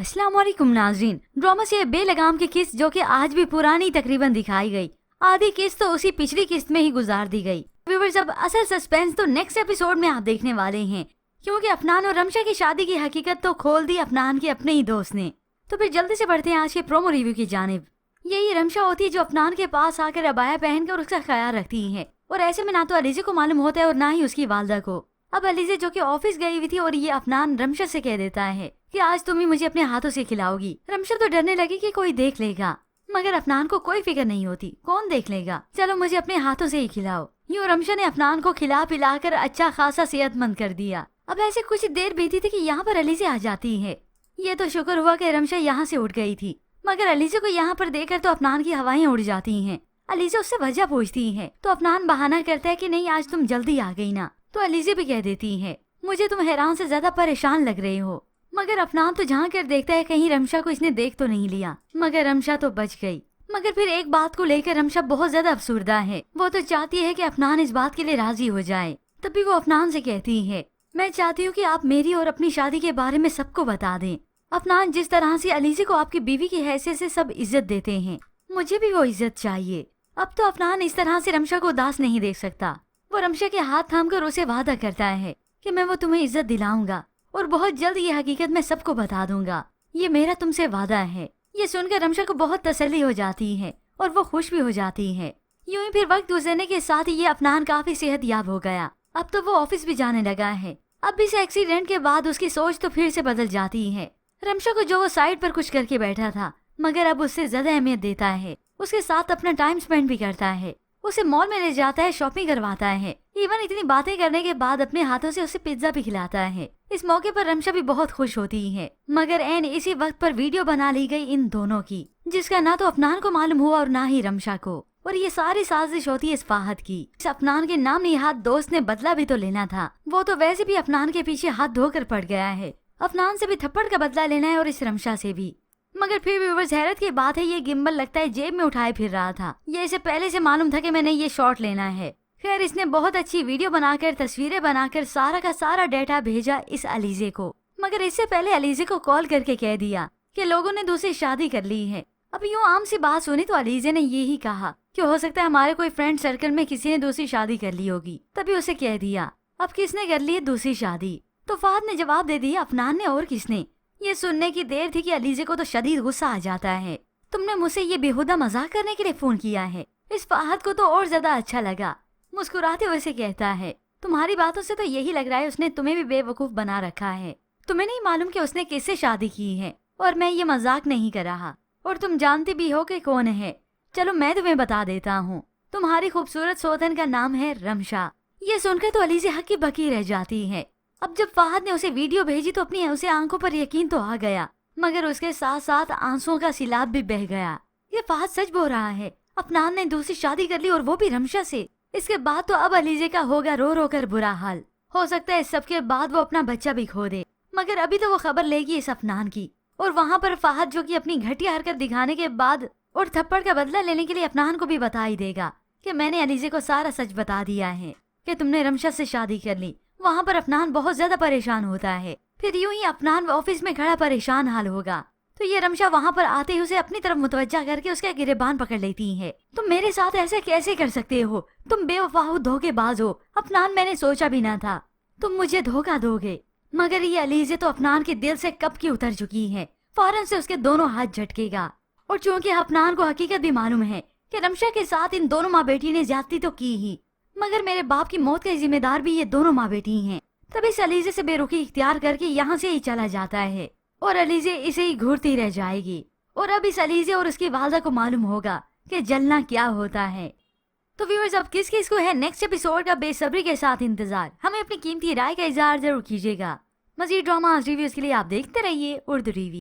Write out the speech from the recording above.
अस्सलाम वालेकुम नाज़रीन। ड्रामा से बेलगाम की किस्त जो कि आज भी पुरानी तकरीबन दिखाई गई, आधी किस्त तो उसी पिछली किस्त में ही गुजार दी गई। व्यूअर्स, अब असल सस्पेंस तो नेक्स्ट एपिसोड में आप देखने वाले हैं, क्योंकि अफनान और रमशा की शादी की हकीकत तो खोल दी अफनान के अपने ही दोस्त ने। तो फिर जल्दी से बढ़ते हैं आज के प्रोमो रिव्यू की जानिब। यही रमशा होती है जो अफनान के पास आकर अबाया पहनकर उसका ख्याल रखती है, और ऐसे में ना तो अलीज़े को मालूम होता है और ना ही उसकी वालदा को। अब अलीज़े जो कि ऑफिस गई हुई थी और ये अफनान रमशा से कह देता है कि आज तुम ही मुझे अपने हाथों से खिलाओगी। रमशा तो डरने लगी कि कोई देख लेगा, मगर अफनान को कोई फिक्र नहीं होती, कौन देख लेगा, चलो मुझे अपने हाथों से ही खिलाओ। यूँ रमशा ने अफनान को खिला पिला कर अच्छा खासा सेहतमंद कर दिया। अब ऐसे कुछ देर बीती थी कि यहाँ पर अलीज़े आ जाती है। ये तो शुक्र हुआ कि रमशा यहाँ से उठ गई थी, मगर अलीज़े को यहाँ पर देखकर तो अफनान की हवाएं उड़ जाती हैं। अलीज़े उससे वजह पूछती है तो अफनान बहाना करता है कि नहीं आज तुम जल्दी आ गई ना, तो अलीज़े भी कह देती है मुझे तुम हैरान से ज्यादा परेशान लग रहे हो। मगर अफनान तो झांक कर देखता है कहीं रमशा को इसने देख तो नहीं लिया, मगर रमशा तो बच गई। मगर फिर एक बात को लेकर रमशा बहुत ज्यादा अफसुर्दा है, वो तो चाहती है कि अफनान इस बात के लिए राजी हो जाए। तभी वो अफनान से कहती है मैं चाहती हूँ कि आप मेरी और अपनी शादी के बारे में सबको बता दें। अफनान, जिस तरह से अलीज़े को आपकी बीवी की हैसियत से सब इज्जत देते हैं, मुझे भी वो इज्जत चाहिए। अब तो अफनान इस तरह से रमशा को उदास नहीं देख सकता। वो रमशा के हाथ थामकर उसे वादा करता है कि मैं वो तुम्हें इज्जत दिलाऊंगा और बहुत जल्द ये हकीकत मैं सबको बता दूंगा, ये मेरा तुमसे वादा है। ये सुनकर रमशा को बहुत तसल्ली हो जाती है और वो खुश भी हो जाती है। यूं ही फिर वक्त गुजरने के साथ ही ये अफनान काफी सेहतयाब हो गया। अब तो वो ऑफिस भी जाने लगा है। अब इस एक्सीडेंट के बाद उसकी सोच तो फिर से बदल जाती है। रमशा को जो वो साइड पर कुछ करके बैठा था, मगर अब उससे ज्यादा अहमियत देता है, उसके साथ अपना टाइम स्पेंड भी करता है, उसे मॉल में ले जाता है, शॉपिंग करवाता है, इवन इतनी बातें करने के बाद अपने हाथों से उसे पिज्जा भी खिलाता है। इस मौके पर रमशा भी बहुत खुश होती है, मगर एन इसी वक्त पर वीडियो बना ली गई इन दोनों की, जिसका ना तो अफनान को मालूम हुआ और ना ही रमशा को। और ये सारी साजिश होती है इस फाहद की। इस अफनान के नाम निहाद दोस्त ने बदला भी तो लेना था, वो तो वैसे भी अफनान के पीछे हाथ धोकर पड़ गया है। अफनान से भी थप्पड़ का बदला लेना है और इस रमशा से भी। मगर फिर व्यूअर्स, हैरत की बात है ये गिम्बल लगता है जेब में उठाए फिर रहा था। ये इसे पहले से मालूम था कि मैंने ये शॉट लेना है। खैर, इसने बहुत अच्छी वीडियो बनाकर, तस्वीरें बनाकर सारा का सारा डेटा भेजा इस अलीज़े को, मगर इससे पहले अलीज़े को कॉल करके कह दिया कि लोगों ने दूसरी शादी कर ली है। अब यूँ आम सी बात सुनी तो अलीज़े ने यही कहा कि हो सकता है हमारे कोई फ्रेंड सर्कल में किसी ने दूसरी शादी कर ली होगी। तभी उसे कह दिया अब किसने कर ली है दूसरी शादी? तो फाहद ने जवाब दे दिया अफनान ने, और किसने। ये सुनने की देर थी कि अलीज़े को तो शदीद गुस्सा आ जाता है। तुमने मुझसे ये बेहुदा मजाक करने के लिए फोन किया है? इस फाहद को तो और ज्यादा अच्छा लगा। मुस्कुराते हुए से कहता है तुम्हारी बातों से तो यही लग रहा है उसने तुम्हें भी बेवकूफ बना रखा है। तुम्हें नहीं मालूम कि उसने किससे शादी की है, और मैं ये मजाक नहीं कर रहा, और तुम जानती भी हो कि कौन है। चलो मैं तुम्हें बता देता हूँ, तुम्हारी खूबसूरत सौतन का नाम है रमशा। ये सुनकर तो अलीज़े हक्की बकी रह जाती है। अब जब फाहद ने उसे वीडियो भेजी तो अपनी उसे आंखों पर यकीन तो आ गया, मगर उसके साथ साथ आंसुओं का सिलाब भी बह गया। ये फाहद सच बोल रहा है, अफनान ने दूसरी शादी कर ली और वो भी रमशा से। इसके बाद तो अब अलीज़े का होगा रो रो कर बुरा हाल। हो सकता है सबके बाद वो अपना बच्चा भी खो दे, मगर अभी तो वो खबर लेगी इस अफनान की। और वहाँ पर फाहद जो कि अपनी घटिया हरकत दिखाने के बाद और थप्पड़ का बदला लेने के लिए अफनान को भी बता ही देगा कि मैंने अलीज़े को सारा सच बता दिया है कि तुमने रमशा से शादी कर ली। वहाँ पर अफनान बहुत ज्यादा परेशान होता है। फिर यूं ही अफनान ऑफिस में खड़ा परेशान हाल होगा, तो ये रमशा वहाँ पर आते ही उसे अपनी तरफ मुतवज्जा करके उसका गिरेबान पकड़ लेती है। तुम मेरे साथ ऐसे कैसे कर सकते हो? तुम बेवफा हो, धोखेबाज हो। अफनान, मैंने सोचा भी ना था तुम मुझे धोखा दोगे। मगर ये अलीज़े तो अफनान के दिल से कब की उतर चुकी है। फौरन से उसके दोनों हाथ झटकेगा। और चूंकि अफनान को हकीकत भी मालूम है कि रमशा के साथ इन दोनों माँ बेटी ने ज्यादती तो की ही, मगर मेरे बाप की मौत के जिम्मेदार भी ये दोनों माँ बेटी हैं। तभी इस अलीज़े से बेरुखी इख्तियार करके यहाँ से ही चला जाता है, और अलीज़े इसे ही घूरती रह जाएगी। और अब इस अलीज़े और उसकी वालदा को मालूम होगा कि जलना क्या होता है। तो व्यूअर्स, अब किस किस को है नेक्स्ट एपिसोड का बेसब्री के साथ इंतजार। हमें अपनी कीमती राय का इजहार जरूर कीजिएगा। मज़ीद ड्रामा रिव्यूज के लिए आप देखते रहिए उर्दू टीवी।